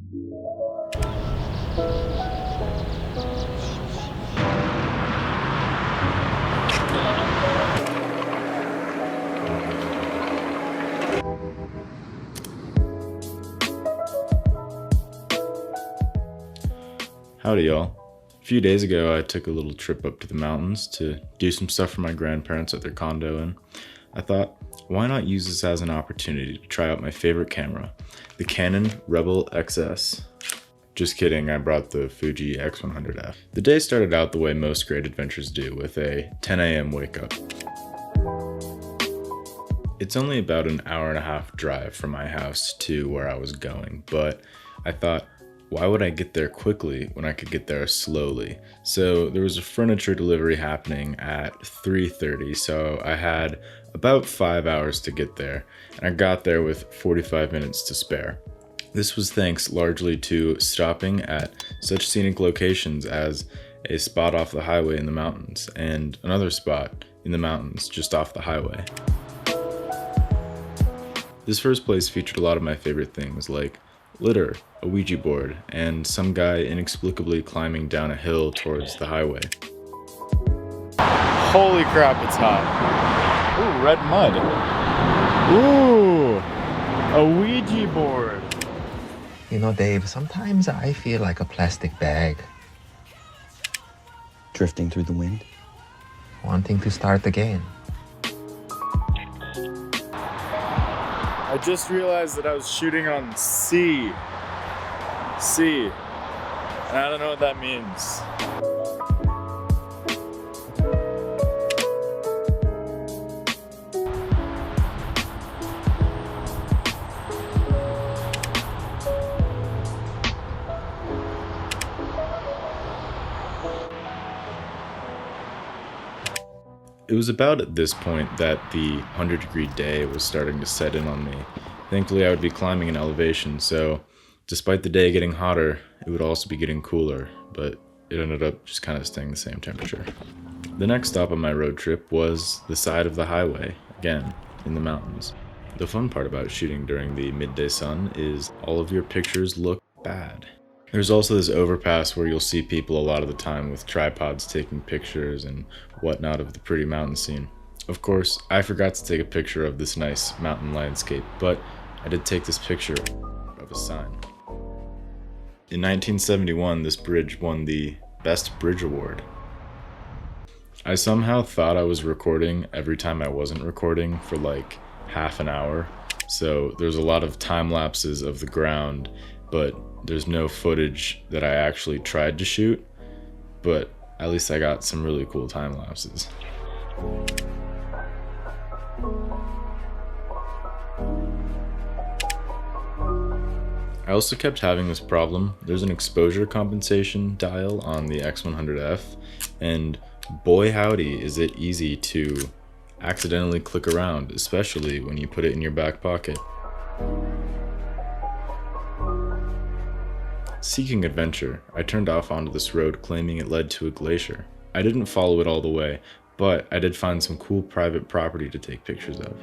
Howdy y'all. A few days ago I took a little trip up to the mountains to do some stuff for my grandparents at their condo, and I thought, why not use this as an opportunity to try out my favorite camera, the Canon Rebel XS. Just kidding, I brought the Fuji X100F. The day started out the way most great adventures do, with a 10 a.m. wake up. It's only about an hour and a half drive from my house to where I was going, but I thought, why would I get there quickly when I could get there slowly? So there was a furniture delivery happening at 3:30, so I had about 5 hours to get there, and I got there with 45 minutes to spare. This was thanks largely to stopping at such scenic locations as a spot off the highway in the mountains and another spot in the mountains just off the highway. This first place featured a lot of my favorite things like litter, a Ouija board, and some guy inexplicably climbing down a hill towards the highway. Holy crap, it's hot. Ooh, red mud. Ooh, a Ouija board. You know, Dave, sometimes I feel like a plastic bag. Drifting through the wind. Wanting to start again. I just realized that I was shooting on C. And I don't know what that means. It was about at this point that the 100-degree day was starting to set in on me. Thankfully, I would be climbing an elevation, so despite the day getting hotter, it would also be getting cooler, but it ended up just kind of staying the same temperature. The next stop on my road trip was the side of the highway, again, in the mountains. The fun part about shooting during the midday sun is all of your pictures look bad. There's also this overpass where you'll see people a lot of the time with tripods taking pictures and whatnot of the pretty mountain scene. Of course, I forgot to take a picture of this nice mountain landscape, but I did take this picture of a sign. In 1971, this bridge won the Best Bridge Award. I somehow thought I was recording every time I wasn't recording for like half an hour, so there's a lot of time lapses of the ground, but there's no footage that I actually tried to shoot, but at least I got some really cool time lapses. I also kept having this problem. There's an exposure compensation dial on the X100F, and boy howdy is it easy to accidentally click around, especially when you put it in your back pocket. Seeking adventure, I turned off onto this road claiming it led to a glacier. I didn't follow it all the way, but I did find some cool private property to take pictures of.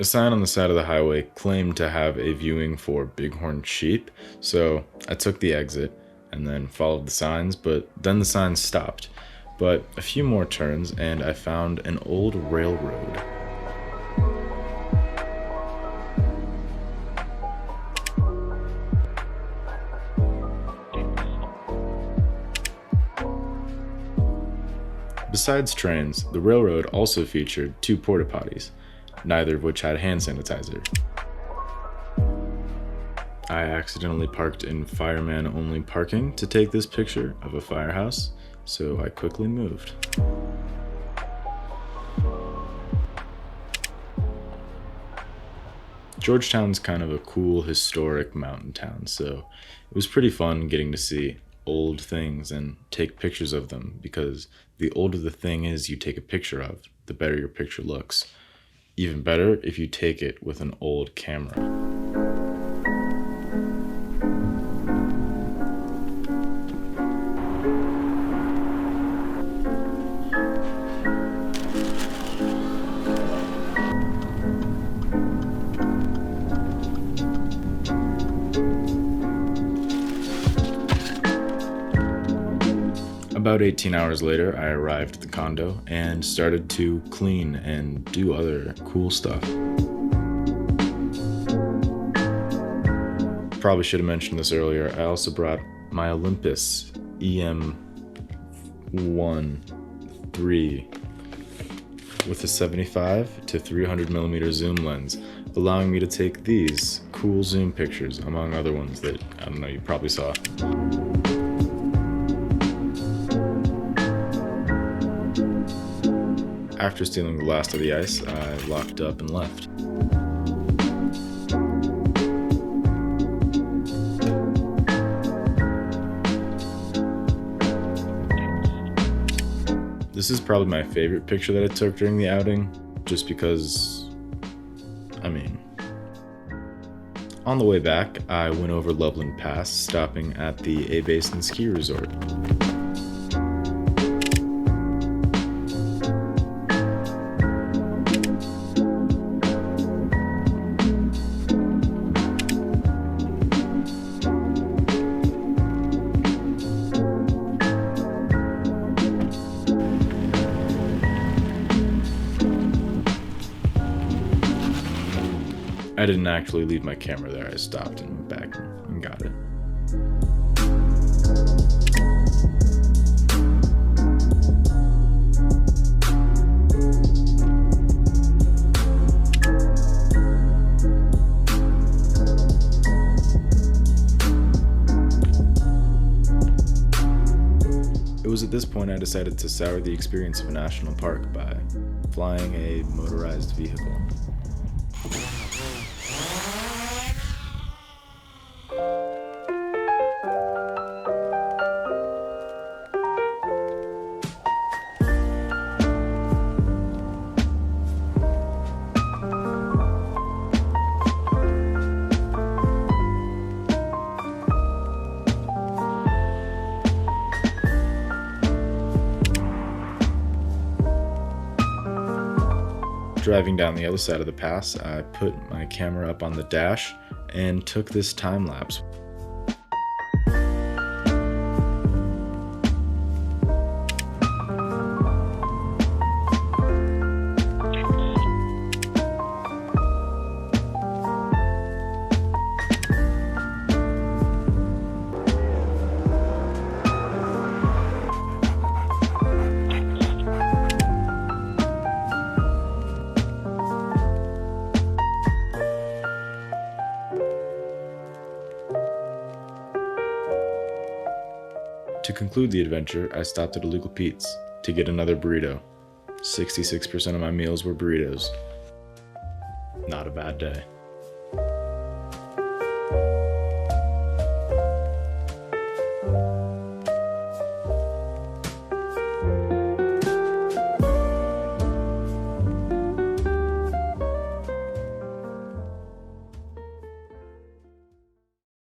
A sign on the side of the highway claimed to have a viewing for bighorn sheep, so I took the exit and then followed the signs, but then the signs stopped. But a few more turns and I found an old railroad. Besides trains, the railroad also featured 2 porta potties, neither of which had hand sanitizer. I accidentally parked in fireman-only parking to take this picture of a firehouse, so I quickly moved. Georgetown's kind of a cool, historic mountain town, so it was pretty fun getting to see old things and take pictures of them, because the older the thing is you take a picture of, the better your picture looks. Even better if you take it with an old camera. About 18 hours later, I arrived at the condo and started to clean and do other cool stuff. Probably should have mentioned this earlier. I also brought my Olympus EM1 III with a 75 to 300 millimeter zoom lens, allowing me to take these cool zoom pictures, among other ones that, I don't know, you probably saw. After stealing the last of the ice, I locked up and left. This is probably my favorite picture that I took during the outing, just because, on the way back, I went over Loveland Pass, stopping at the A Basin Ski Resort. I didn't actually leave my camera there. I stopped and went back and got it. It was at this point I decided to sour the experience of a national park by flying a motorized vehicle. Driving down the other side of the pass, I put my camera up on the dash and took this time lapse. To conclude the adventure, I stopped at Illegal Pete's to get another burrito. 66% of my meals were burritos. Not a bad day.